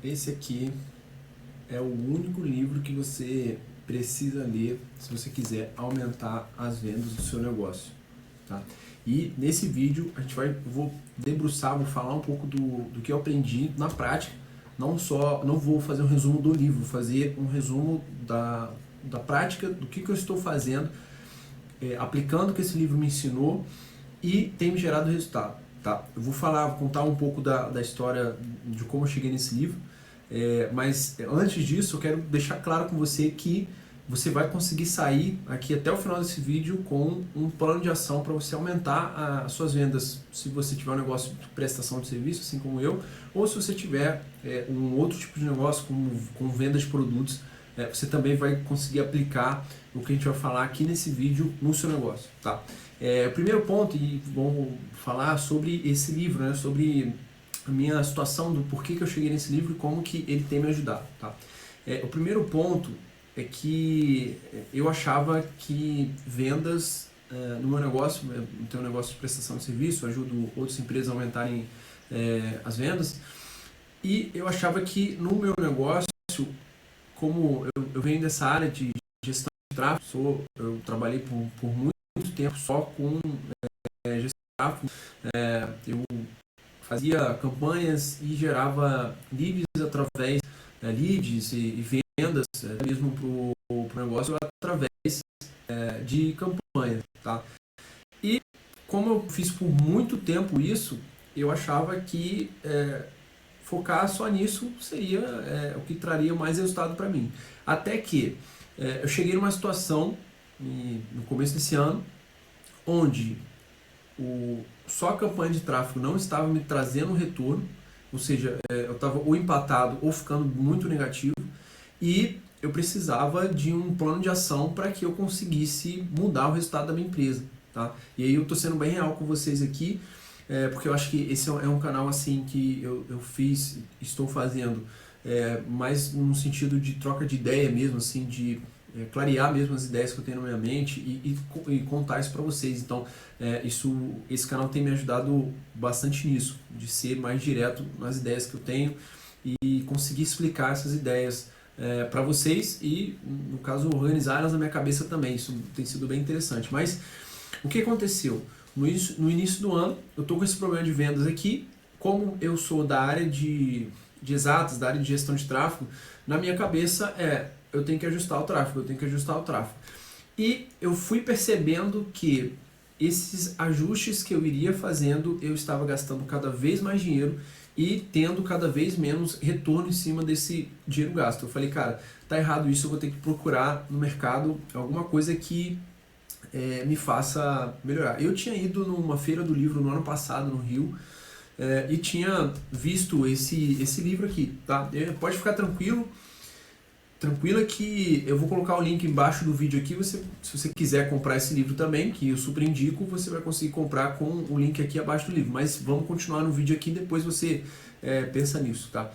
Esse aqui é o único livro que você precisa ler se você quiser aumentar as vendas do seu negócio, tá? E nesse vídeo vou debruçar, vou falar um pouco do que eu aprendi na prática. Não vou fazer um resumo do livro, vou fazer um resumo da prática, do que eu estou fazendo, aplicando o que esse livro me ensinou e tem me gerado resultado, tá? Eu vou contar um pouco da história de como eu cheguei nesse livro, mas antes disso eu quero deixar claro com você que você vai conseguir sair aqui até o final desse vídeo com um plano de ação para você aumentar as suas vendas, se você tiver um negócio de prestação de serviço, assim como eu, ou se você tiver um outro tipo de negócio com venda de produtos, você também vai conseguir aplicar o que a gente vai falar aqui nesse vídeo no seu negócio, tá? O primeiro ponto, e vamos falar sobre esse livro, né, sobre a minha situação, do porquê que eu cheguei nesse livro e como que ele tem me ajudado, tá? O primeiro ponto é que eu achava que vendas no meu negócio, eu tenho um negócio de prestação de serviço, ajudo outras empresas a aumentarem as vendas, e eu achava que no meu negócio, como eu venho dessa área de gestão de tráfego, eu trabalhei por muito tempo só com gestão de tráfego, eu fazia campanhas e gerava leads através leads e vendas mesmo para o negócio através de campanhas, tá? E como eu fiz por muito tempo isso, eu achava que focar só nisso seria o que traria mais resultado para mim. Até que eu cheguei numa situação no começo desse ano onde só a campanha de tráfego não estava me trazendo um retorno, ou seja, eu estava ou empatado ou ficando muito negativo, e eu precisava de um plano de ação para que eu conseguisse mudar o resultado da minha empresa, tá? E aí eu estou sendo bem real com vocês aqui, porque eu acho que esse é um canal assim que eu estou fazendo mais no sentido de troca de ideia mesmo, assim, de clarear mesmo as ideias que eu tenho na minha mente e contar isso para vocês. Então, esse canal tem me ajudado bastante nisso, de ser mais direto nas ideias que eu tenho e conseguir explicar essas ideias para vocês e, no caso, organizar elas na minha cabeça também. Isso tem sido bem interessante. Mas o que aconteceu? No início do ano, eu estou com esse problema de vendas aqui. Como eu sou da área de exatas, da área de gestão de tráfego, na minha cabeça eu tenho que ajustar o tráfego, eu tenho que ajustar o tráfego. E eu fui percebendo que esses ajustes que eu iria fazendo, eu estava gastando cada vez mais dinheiro e tendo cada vez menos retorno em cima desse dinheiro gasto. Eu falei, cara, tá errado isso, eu vou ter que procurar no mercado alguma coisa que me faça melhorar. Eu tinha ido numa feira do livro no ano passado, no Rio, e tinha visto esse livro aqui, tá? Pode ficar tranquila que eu vou colocar o link embaixo do vídeo aqui. Se você quiser comprar esse livro também, que eu super indico, você vai conseguir comprar com o link aqui abaixo do livro. Mas vamos continuar no vídeo aqui, depois você pensa nisso, tá?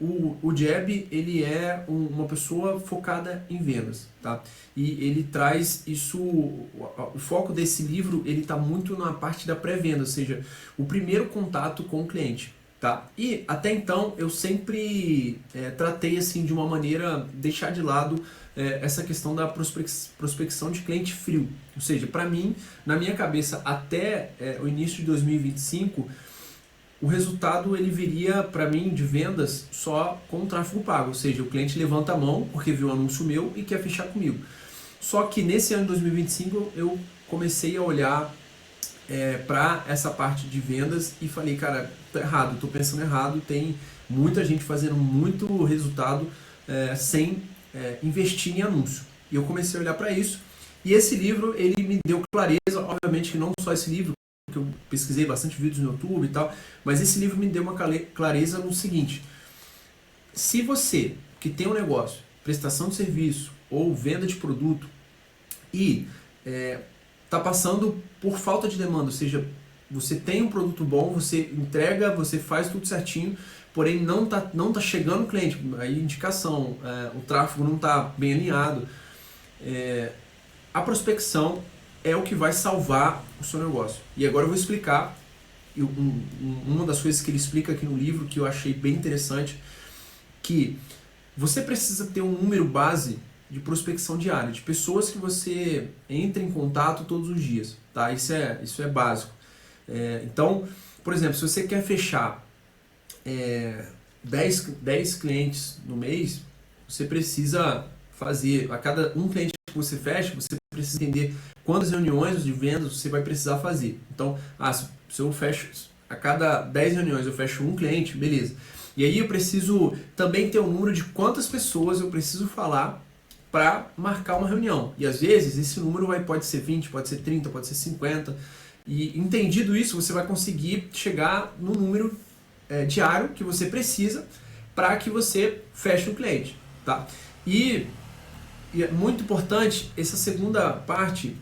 O Jeb, ele é uma pessoa focada em vendas, tá? E ele traz isso, o foco desse livro, ele está muito na parte da pré-venda, ou seja, o primeiro contato com o cliente, tá? E até então eu sempre tratei assim de uma maneira, deixar de lado essa questão da prospecção de cliente frio, ou seja, para mim, na minha cabeça, até o início de 2025, o resultado ele viria para mim de vendas só com o tráfego pago, ou seja, o cliente levanta a mão porque viu o anúncio meu e quer fechar comigo. Só que nesse ano de 2025 eu comecei a olhar para essa parte de vendas e falei, cara, tá errado, estou pensando errado, tem muita gente fazendo muito resultado sem investir em anúncio. E eu comecei a olhar para isso, e esse livro ele me deu clareza, obviamente que não só esse livro, porque eu pesquisei bastante vídeos no YouTube e tal, mas esse livro me deu uma clareza no seguinte: se você que tem um negócio, prestação de serviço ou venda de produto e está passando por falta de demanda, ou seja, você tem um produto bom, você entrega, você faz tudo certinho, porém não tá chegando o cliente, a indicação, o tráfego não está bem alinhado, a prospecção é o que vai salvar o seu negócio. E agora eu vou explicar uma das coisas que ele explica aqui no livro, que eu achei bem interessante, que você precisa ter um número base de prospecção diária, de pessoas que você entra em contato todos os dias, tá? Isso é básico. Então, por exemplo, se você quer fechar 10 clientes no mês, você precisa fazer, a cada um cliente que você fecha, você precisa entender quantas reuniões de vendas você vai precisar fazer. Então, se eu fecho, a cada 10 reuniões eu fecho um cliente, beleza. E aí eu preciso também ter um número de quantas pessoas eu preciso falar para marcar uma reunião. E às vezes esse número pode ser 20, pode ser 30, pode ser 50. E entendido isso, você vai conseguir chegar no número diário que você precisa para que você feche o cliente. Tá? E é muito importante essa segunda parte,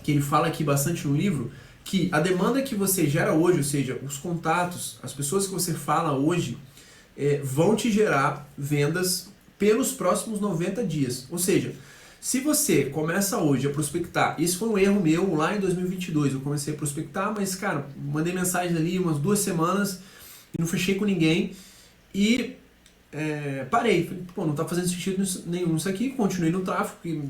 que ele fala aqui bastante no livro, que a demanda que você gera hoje, ou seja, os contatos, as pessoas que você fala hoje, vão te gerar vendas pelos próximos 90 dias. Ou seja, se você começa hoje a prospectar, isso foi um erro meu lá em 2022, eu comecei a prospectar, mas cara, mandei mensagem ali umas 2 semanas e não fechei com ninguém e parei, falei, pô, não está fazendo sentido nenhum isso aqui, continuei no tráfego, que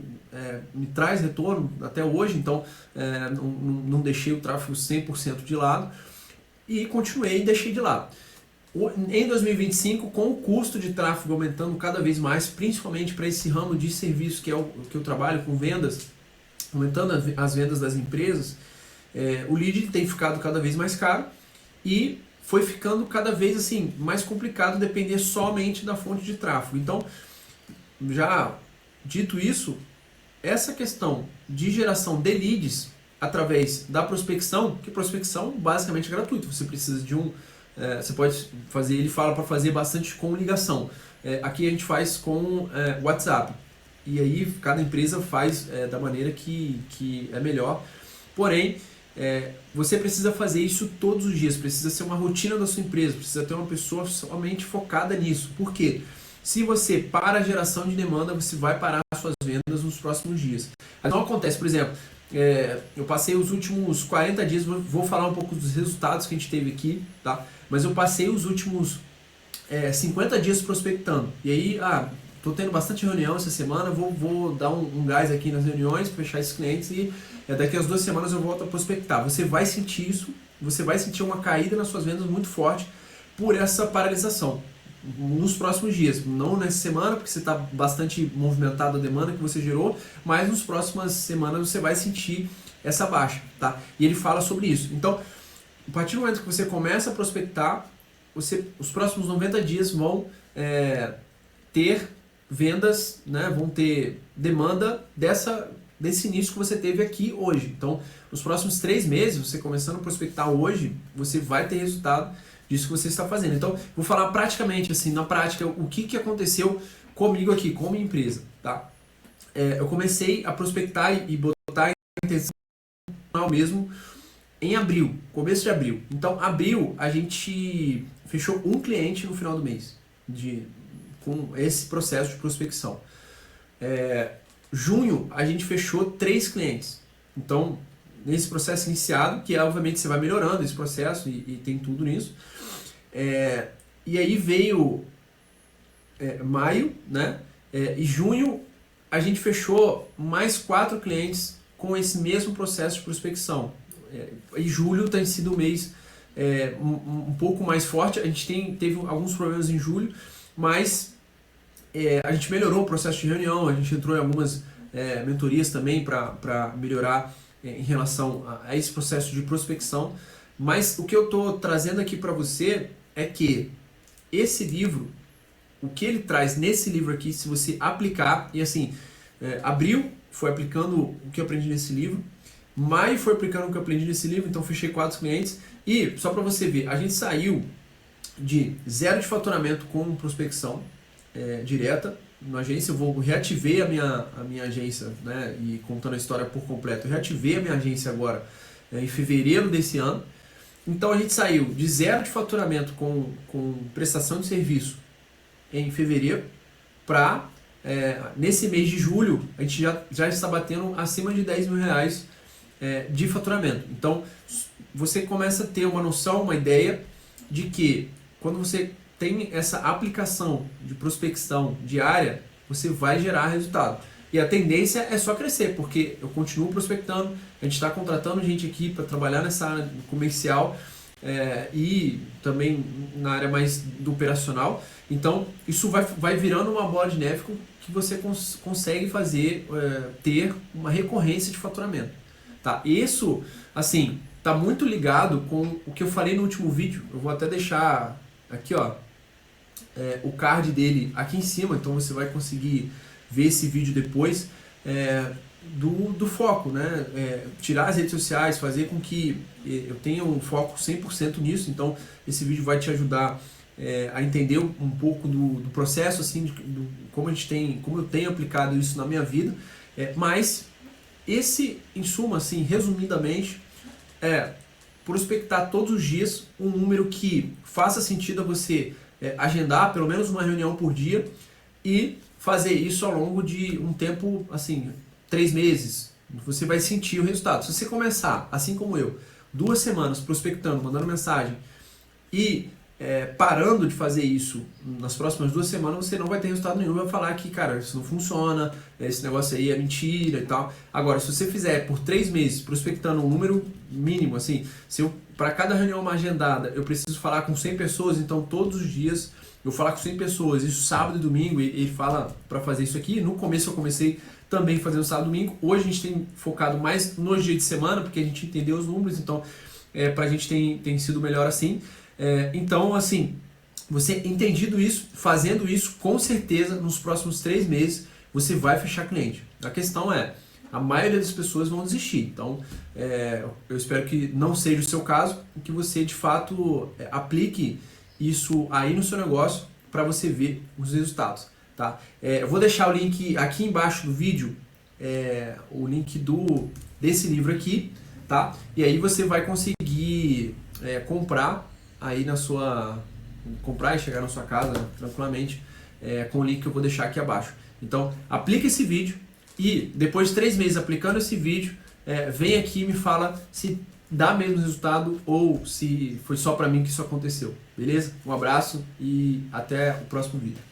me traz retorno até hoje, então não deixei o tráfego 100% de lado e continuei e deixei de lado. Em 2025, com o custo de tráfego aumentando cada vez mais, principalmente para esse ramo de serviço que é o que eu trabalho com vendas, aumentando as vendas das empresas, o lead tem ficado cada vez mais caro e foi ficando cada vez assim mais complicado depender somente da fonte de tráfego. Então, já dito isso, essa questão de geração de leads através da prospecção, que prospecção basicamente é gratuita, você precisa de você pode fazer, ele fala para fazer bastante com ligação. Aqui a gente faz com WhatsApp. E aí cada empresa faz da maneira que é melhor. Porém, você precisa fazer isso todos os dias, precisa ser uma rotina da sua empresa, precisa ter uma pessoa somente focada nisso. Por quê? Se você para a geração de demanda, você vai parar as suas vendas nos próximos dias. Não acontece, por exemplo, eu passei os últimos 40 dias, vou falar um pouco dos resultados que a gente teve aqui, tá? Mas eu passei os últimos 50 dias prospectando. E aí, tô tendo bastante reunião essa semana, vou dar um gás aqui nas reuniões, fechar esses clientes e daqui a 2 semanas eu volto a prospectar. Você vai sentir isso, você vai sentir uma caída nas suas vendas muito forte por essa paralisação nos próximos dias. Não nessa semana, porque você está bastante movimentado a demanda que você gerou, mas nas próximas semanas você vai sentir essa baixa, tá? E ele fala sobre isso. Então, a partir do momento que você começa a prospectar, os próximos 90 dias vão ter vendas, né, vão ter demanda desse início que você teve aqui hoje. Então, nos próximos 3 meses, você começando a prospectar hoje, você vai ter resultado disso que você está fazendo. Então, vou falar praticamente, assim, na prática, o que aconteceu comigo aqui, com a minha empresa, tá? Eu comecei a prospectar e botar a intenção mesmo em abril, começo de abril. Então, abril, a gente fechou um cliente no final do mês, com esse processo de prospecção. Junho, a gente fechou 3 clientes. Então, nesse processo iniciado, que obviamente você vai melhorando esse processo e tem tudo nisso. E aí veio maio, né? E junho, a gente fechou mais 4 clientes com esse mesmo processo de prospecção. E julho tem sido um mês um pouco mais forte. A gente teve alguns problemas em julho, mas a gente melhorou o processo de reunião, a gente entrou em algumas mentorias também para melhorar em relação a esse processo de prospecção. Mas o que eu estou trazendo aqui para você é que esse livro, o que ele traz nesse livro aqui, se você aplicar, e assim, abril foi aplicando o que eu aprendi nesse livro, maio foi aplicando o que eu aprendi nesse livro, então fechei 4 clientes, e só para você ver, a gente saiu de 0 de faturamento com prospecção direta na agência. Eu reativei a minha agência, né, e contando a história por completo, eu reativei a minha agência agora em fevereiro desse ano. Então a gente saiu de 0 de faturamento com prestação de serviço em fevereiro para nesse mês de julho a gente já está batendo acima de 10 mil reais de faturamento. Então, você começa a ter uma noção, uma ideia de que quando você tem essa aplicação de prospecção diária, você vai gerar resultado. E a tendência é só crescer, porque eu continuo prospectando, a gente está contratando gente aqui para trabalhar nessa área comercial e também na área mais do operacional. Então, isso vai virando uma bola de neve que você consegue fazer, ter uma recorrência de faturamento. Tá? Isso, assim, tá muito ligado com o que eu falei no último vídeo. Eu vou até deixar aqui, ó, o card dele aqui em cima, então você vai conseguir ver esse vídeo depois, do foco, né? Tirar as redes sociais, fazer com que eu tenha um foco 100% nisso. Então esse vídeo vai te ajudar a entender um pouco do processo, assim, como eu tenho aplicado isso na minha vida. Mas esse, em suma, assim, resumidamente, prospectar todos os dias um número que faça sentido a você agendar pelo menos uma reunião por dia e fazer isso ao longo de um tempo, assim, 3 meses. Você vai sentir o resultado. Se você começar, assim como eu, 2 semanas prospectando, mandando mensagem e parando de fazer isso nas próximas 2 semanas, você não vai ter resultado nenhum. Vai falar que, cara, isso não funciona, esse negócio aí é mentira e tal. Agora, se você fizer por 3 meses prospectando um número mínimo, assim, para cada reunião uma agendada eu preciso falar com 100 pessoas, então todos os dias eu falar com 100 pessoas, isso sábado e domingo, e ele fala para fazer isso aqui. No começo eu comecei também fazendo sábado e domingo. Hoje a gente tem focado mais nos dias de semana, porque a gente entendeu os números, então pra gente tem sido melhor assim. Então, assim, você entendido isso, fazendo isso, com certeza, nos próximos 3 meses, você vai fechar cliente. A questão a maioria das pessoas vão desistir. Então, eu espero que não seja o seu caso, que você, de fato, aplique isso aí no seu negócio para você ver os resultados. Tá? Eu vou deixar o link aqui embaixo do vídeo, o link desse livro aqui, tá? E aí você vai conseguir comprar aí comprar e chegar na sua casa, né, tranquilamente, com o link que eu vou deixar aqui abaixo. Então, aplica esse vídeo e depois de 3 meses aplicando esse vídeo, vem aqui e me fala se dá mesmo resultado ou se foi só para mim que isso aconteceu. Beleza? Um abraço e até o próximo vídeo.